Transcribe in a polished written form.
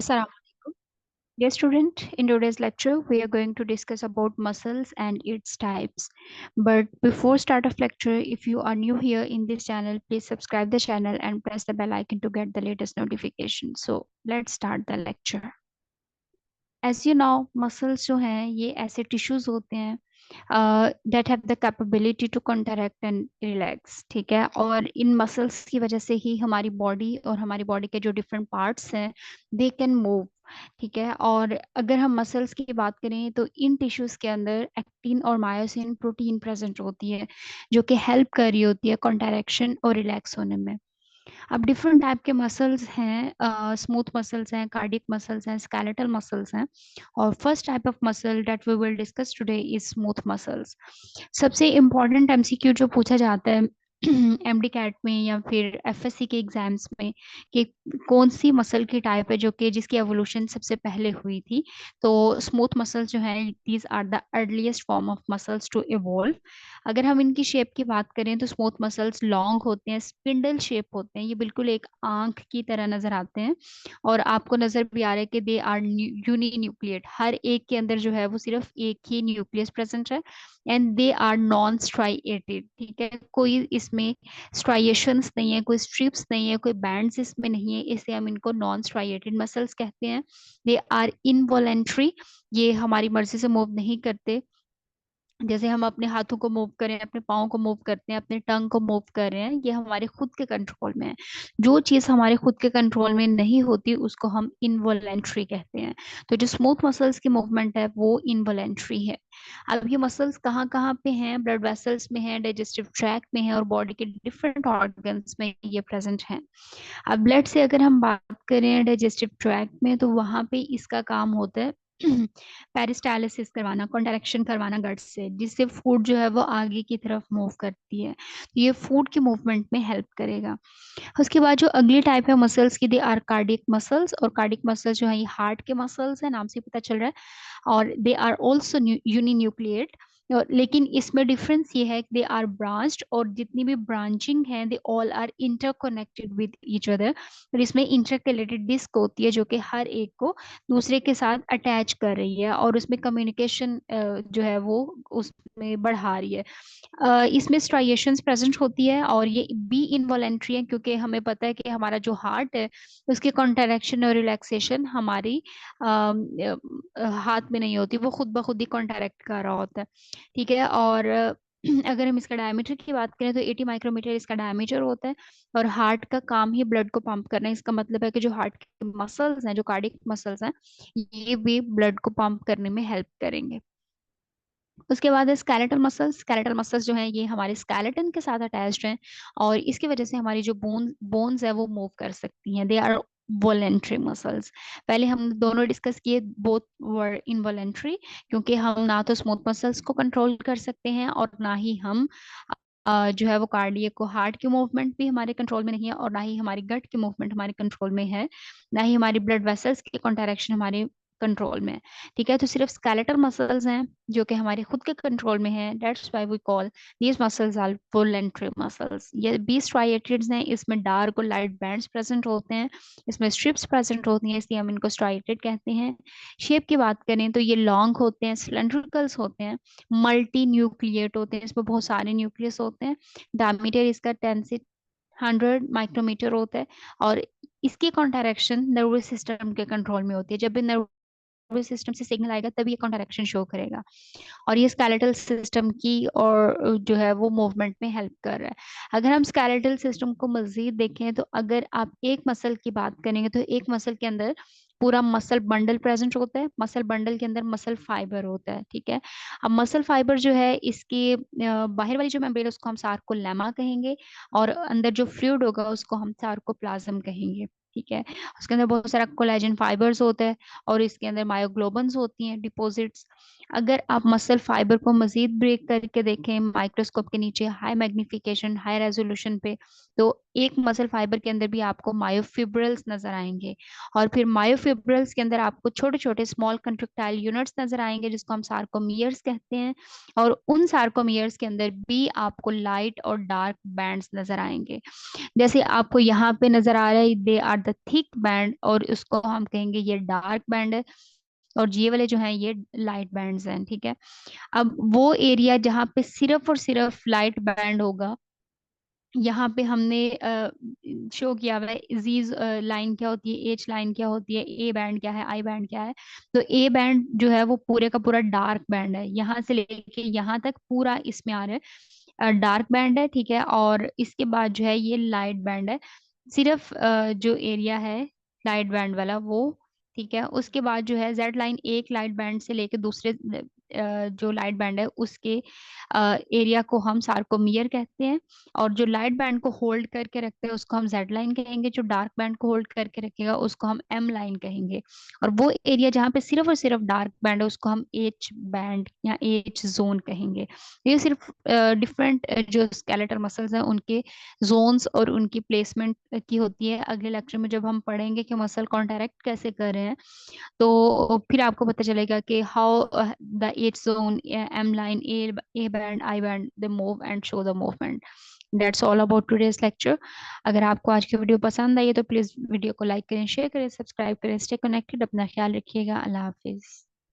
Assalamu alaikum. Dear student, in today's lecture, we are going to discuss about muscles and its types. But before start of lecture, if you are new here in this channel, please subscribe the channel and press the bell icon to get the latest notification. So let's start the lecture. As you know, muscles जो हैं ये ऐसे tissues होते हैं that have the capability to contract and relax. ठीक है, और इन muscles की वजह से ही हमारी body और हमारी body के जो different parts हैं they can move. ठीक है, और अगर हम मसल्स की बात करें तो इन टिश्यूज के अंदर एक्टिन और मायोसिन प्रोटीन प्रेजेंट होती है जो कि हेल्प कर रही होती है कॉन्ट्रैक्शन और रिलैक्स होने में। अब डिफरेंट टाइप के मसल्स हैं, स्मूथ मसल्स हैं, कार्डियक मसल्स हैं, स्केलेटल मसल्स हैं। और first type of muscle that we will discuss today is smooth muscles. सबसे इम्पोर्टेंट एमसीक्यू जो पूछा जाता है एमडी कैट में या फिर एफएससी के एग्जाम्स में कि कौन सी मसल की टाइप है जो कि जिसकी एवोल्यूशन सबसे पहले हुई थी, तो स्मूथ मसल्स जो हैं these are the earliest form of muscles to evolve. अगर हम इनकी शेप की बात करें तो स्मूथ मसल्स लॉन्ग होते हैं, स्पिंडल शेप होते हैं, ये बिल्कुल एक आंख की तरह नजर आते हैं। और आपको नजर भी आ रहा है कि दे आर यूनी न्यूक्लिएट, हर एक के अंदर जो है वो सिर्फ एक ही न्यूक्लियस प्रेजेंट है। And they are non striated. ठीक है, कोई इसमें स्ट्राइएशंस नहीं है, कोई स्ट्रिप्स नहीं है, कोई बैंड्स इसमें नहीं है, इसलिए हम इनको नॉन स्ट्राइएटेड मसल्स कहते हैं। दे आर इनवॉलेंट्री, ये हमारी मर्जी से मूव नहीं करते। जैसे हम अपने हाथों को मूव करें, अपने पाँव को मूव करते हैं, अपने टंग को मूव कर रहे हैं, ये हमारे खुद के कंट्रोल में है। जो चीज हमारे खुद के कंट्रोल में नहीं होती उसको हम इनवॉलेंट्री कहते हैं। तो जो स्मूथ मसल्स की मूवमेंट है वो इनवॉलेंट्री है। अब ये मसल्स कहाँ कहाँ पे हैं? ब्लड वेसल्स में है, डाइजेस्टिव ट्रैक्ट में है, और बॉडी के डिफरेंट ऑर्गन्स में ये प्रेजेंट है। अब ब्लड से अगर हम बात करें डाइजेस्टिव ट्रैक्ट में, तो वहां पे इसका काम होता है पेरिस्टालिसिस करवाना, कॉन्ट्रैक्शन करवाना गट से, जिससे फूड जो है वो आगे की तरफ मूव करती है, तो ये फूड की मूवमेंट में हेल्प करेगा। उसके बाद जो अगली टाइप है मसल्स की, दे आर कार्डियक मसल्स। और कार्डियक मसल्स जो है ये हार्ट के मसल्स है, नाम से पता चल रहा है। और दे आर ऑल्सो यूनिन्यूक्लिएट। लेकिन इसमें डिफरेंस ये है कि दे आर ब्रांच्ड, और जितनी भी ब्रांचिंग है they all are interconnected with each other. और इसमें इंटरकलेटेड डिस्क होती है जो कि हर एक को दूसरे के साथ अटैच कर रही है, और उसमें कम्युनिकेशन जो है वो उसमें बढ़ा रही है। इसमें स्ट्राइएशंस प्रेजेंट होती है, और ये बी इनवॉलेंट्री है क्योंकि हमें पता है कि हमारा जो हार्ट है उसकी कॉन्ट्रैक्शन और रिलैक्सेशन हमारी हाथ में नहीं होती, वो खुद ब खुद ही कॉन्ट्रैक्ट कर रहा होता है। ठीक है, और अगर हम इसका डायमीटर की बात करें तो 80 माइक्रोमीटर इसका डायमीटर होता है। और हार्ट का काम ही ब्लड को पंप करना है, इसका मतलब है कि जो हार्ट के मसल्स हैं, जो कार्डियक मसल्स हैं, ये भी ब्लड को पंप करने में हेल्प करेंगे। उसके बाद है स्केलेटल मसल्स। स्केलेटल मसल्स जो हैं ये हमारे स्केलेटन के साथ अटैच्ड हैं, और इसकी वजह से हमारी जो बोन्स है वो मूव कर सकती हैं। They are voluntary muscles. पहले हम दोनों डिस्कस किए, बोथ वर इनवॉलेंट्री, क्योंकि हम ना तो स्मूथ मसल्स को कंट्रोल कर सकते हैं और ना ही हम जो है वो कार्डियक को, हार्ट की मूवमेंट भी हमारे कंट्रोल में नहीं है, और ना ही हमारी गट की मूवमेंट हमारे कंट्रोल में है, ना ही हमारी ब्लड वेसल्स की कॉन्ट्रैक्शन हमारे कंट्रोल में है। ठीक है, तो सिर्फ स्केलेटल मसल्स हैं जो कि हमारे खुद के कंट्रोल में है। That's why we call these muscles are voluntary muscles. ये बी स्ट्राइएटेड्स हैं, इसमें डार्क और लाइट बैंड्स प्रेजेंट होते हैं, इसमें स्ट्रिप्स प्रेजेंट होती हैं, इसलिए हम इनको स्ट्राइएटेड कहते हैं। शेप की बात करें तो ये लॉन्ग होते हैं, सिलेंड्रिकल्स होते हैं, मल्टी न्यूक्लिएट होते हैं, इसमें बहुत सारे न्यूक्लियस होते हैं। डायमीटर इसका 10 से 100 माइक्रोमीटर होता है, और इसकी कॉन्ट्रैक्शन नर्वस सिस्टम के कंट्रोल में होती है। जब भी नर्वस सिस्टम से सिग्नल आएगा तभी ये कॉन्ट्रैक्शन शो करेगा, और ये स्केलेटल सिस्टम की और जो है वो मूवमेंट में हेल्प कर रहा है। अगर हम स्केलेटल सिस्टम को मजीद देखें तो अगर आप एक मसल की बात करेंगे तो एक मसल के अंदर पूरा मसल बंडल प्रेजेंट होता है, मसल बंडल के अंदर मसल फाइबर होता है। ठीक है, अब मसल फाइबर जो है इसकी बाहर वाली जो मेम्ब्रेन उसको हम सार्कोलेमा कहेंगे, और अंदर जो फ्लूइड होगा उसको हम सार्कोप्लाज्म कहेंगे। ठीक है, उसके अंदर बहुत सारा कोलेजन फाइबर्स होता है, और इसके अंदर मायोग्लोबन्स होती हैं, डिपॉजिट्स। अगर आप मसल फाइबर को मजीद ब्रेक करके देखें माइक्रोस्कोप के नीचे हाई मैग्निफिकेशन हाई रेजोल्यूशन पे, तो एक मसल फाइबर के अंदर भी आपको मायोफिब्रल्स नजर आएंगे। और फिर मायोफिब्रल्स के अंदर आपको छोटे छोटे स्मॉल कंट्रक्टाइल यूनिट्स नजर आएंगे जिसको हम सार्कोमियर्स कहते हैं। और उन सार्कोमियर्स के अंदर भी आपको लाइट और डार्क बैंड्स नजर आएंगे। जैसे आपको यहाँ पे नजर आ रहा है, they are the thick band, और उसको हम कहेंगे ये डार्क बैंड है। और ये वाले जो हैं ये लाइट बैंड्स हैं, ठीक है। अब वो एरिया जहाँ पे सिर्फ और सिर्फ लाइट बैंड होगा, यहाँ पे हमने शो किया हुआ है जीज लाइन क्या होती है, एच लाइन क्या होती है, ए बैंड क्या है, आई बैंड क्या है। तो ए बैंड जो है वो पूरे का पूरा डार्क बैंड है, यहाँ से लेके यहाँ तक पूरा इसमें आ रहा है डार्क बैंड है, ठीक है। और इसके बाद जो है ये लाइट बैंड है। सिर्फ जो एरिया है लाइट बैंड वाला वो, ठीक है। उसके बाद जो है जेड लाइन एक लाइट बैंड से लेके दूसरे जो लाइट बैंड है उसके एरिया को हम सार्कोमियर कहते हैं। और जो लाइट बैंड को होल्ड करके रखते हैं उसको हम जेड लाइन कहेंगे, जो डार्क बैंड को होल्ड करके रखेगा उसको हम एम लाइन कहेंगे। और वो एरिया जहाँ पे सिर्फ और सिर्फ डार्क बैंड है उसको हम एच बैंड या एच जोन कहेंगे। ये सिर्फ डिफरेंट जो स्केलेटल मसल्स हैं उनके जोन्स और उनकी प्लेसमेंट की होती है। अगले लेक्चर में जब हम पढ़ेंगे कि मसल कॉन्ट्रैक्ट कैसे कर रहे हैं, तो फिर आपको पता चलेगा कि how the H zone, M line, A band, I band, they move and show the movement. That's all about today's lecture. अगर आपको आज की वीडियो पसंद आई है तो प्लीज वीडियो को लाइक करें, शेयर करें, सब्सक्राइब करें। स्टे कनेक्टेड, अपना ख्याल रखिएगा। अल्लाह हाफिज।